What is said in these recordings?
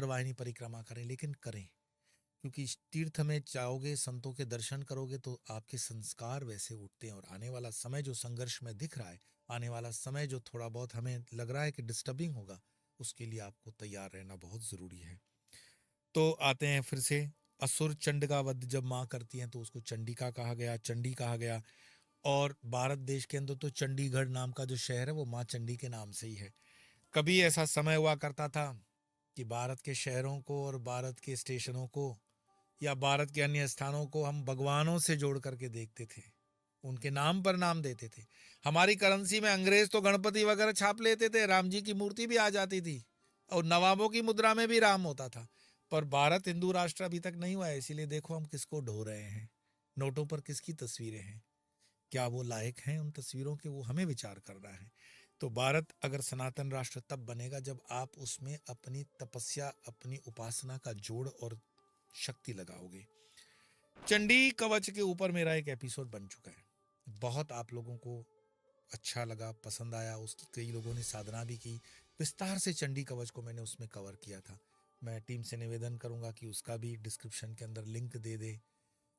उत्तरवाहिनी परिक्रमा करें, लेकिन करें, क्योंकि तीर्थ में जाओगे, संतों के दर्शन करोगे तो आपके संस्कार वैसे उठते हैं। और आने वाला समय जो संघर्ष में दिख रहा है, आने वाला समय जो थोड़ा बहुत हमें लग रहा है कि डिस्टर्बिंग होगा, उसके लिए आपको तैयार रहना बहुत जरूरी है। तो आते हैं फिर से, असुर चंड का वध जब माँ करती हैं तो उसको चंडिका कहा गया, चंडी कहा गया। और भारत देश के अंदर तो चंडीगढ़ नाम का जो शहर है वो माँ चंडी के नाम से ही है। कभी ऐसा समय हुआ करता था कि भारत के शहरों को और भारत के स्टेशनों को या भारत के अन्य स्थानों को हम भगवानों से जोड़ करके देखते थे, उनके नाम पर नाम देते थे। हमारी करेंसी में अंग्रेज तो गणपति वगैरह छाप लेते थे, राम जी की मूर्ति भी आ जाती थी, और नवाबों की मुद्रा में भी राम होता था। पर भारत हिंदू राष्ट्र अभी तक नहीं हुआ है, इसीलिए देखो हम किसको ढो रहे हैं, नोटों पर किसकी तस्वीरें हैं, क्या वो लायक हैं उन तस्वीरों के, वो हमें विचार करना है। तो भारत अगर सनातन राष्ट्र तब बनेगा जब आप उसमें अपनी तपस्या, अपनी उपासना का जोड़ और शक्ति लगाओगे। चंडी कवच के ऊपर मेरा एक एपिसोड बन चुका है, बहुत आप लोगों को अच्छा लगा, पसंद आया, उस कई लोगों ने साधना भी की, विस्तार से चंडी कवच को मैंने उसमें कवर किया था। मैं टीम से निवेदन करूंगा कि उसका भी डिस्क्रिप्शन के अंदर लिंक दे दे।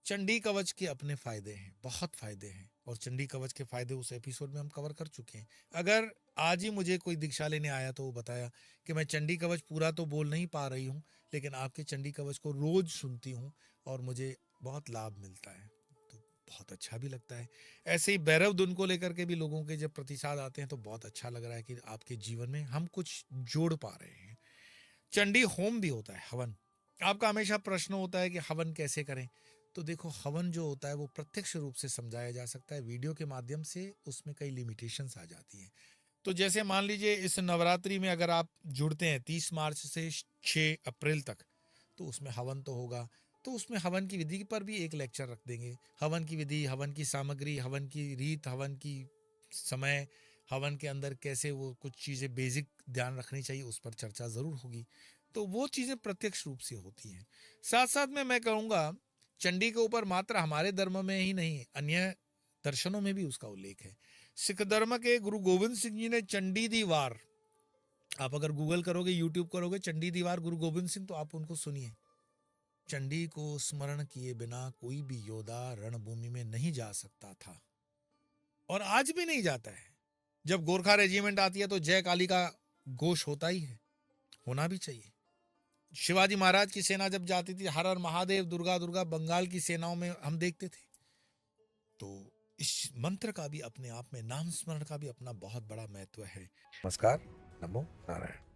चंडी कवच के अपने फायदे हैं, बहुत फायदे हैं, और चंडी कवच के फायदे उस एपिसोड में हम कवर कर चुके हैं। अगर आज ही मुझे कोई दीक्षा लेने आया तो वो बताया कि मैं चंडी कवच पूरा तो बोल नहीं पा रही हूँ, लेकिन आपके चंडी कवच को रोज सुनती हूँ और मुझे बहुत लाभ मिलता है, तो बहुत अच्छा भी लगता है। ऐसे ही भैरव धुन को लेकर के भी लोगों के जब प्रतिसाद आते हैं तो बहुत अच्छा लग रहा है कि आपके जीवन में हम कुछ जोड़ पा रहे हैं। चंडी होम भी होता है, हवन। आपका हमेशा प्रश्न होता है कि हवन कैसे करें। तो देखो, हवन जो होता है वो प्रत्यक्ष रूप से समझाया जा सकता है, वीडियो के माध्यम से उसमें कई लिमिटेशंस आ जाती हैं। तो जैसे मान लीजिए इस नवरात्रि में अगर आप जुड़ते हैं 30 मार्च से 6 अप्रैल तक, तो उसमें हवन तो होगा, तो उसमें हवन की विधि पर भी एक लेक्चर रख देंगे। हवन की विधि, हवन की सामग्री, हवन की रीत, हवन की समय, हवन के अंदर कैसे वो कुछ चीज़ें बेसिक ध्यान रखनी चाहिए, उस पर चर्चा ज़रूर होगी। तो वो चीज़ें प्रत्यक्ष रूप से होती हैं। साथ साथ में मैं कहूँगा, चंडी के ऊपर मात्र हमारे धर्म में ही नहीं, अन्य दर्शनों में भी उसका उल्लेख है। सिख धर्म के गुरु गोविंद सिंह जी ने चंडी दीवार, आप अगर गूगल करोगे, यूट्यूब करोगे चंडी दीवार गुरु गोविंद सिंह, तो आप उनको सुनिए। चंडी को स्मरण किए बिना कोई भी योद्धा रणभूमि में नहीं जा सकता था, और आज भी नहीं जाता है। जब गोरखा रेजिमेंट आती है तो जय काली का घोष होता ही है, होना भी चाहिए। शिवाजी महाराज की सेना जब जाती थी, हर हर महादेव, दुर्गा दुर्गा, बंगाल की सेनाओं में हम देखते थे। तो इस मंत्र का भी अपने आप में, नाम स्मरण का भी अपना बहुत बड़ा महत्व है। नमस्कार, नमो नारायण।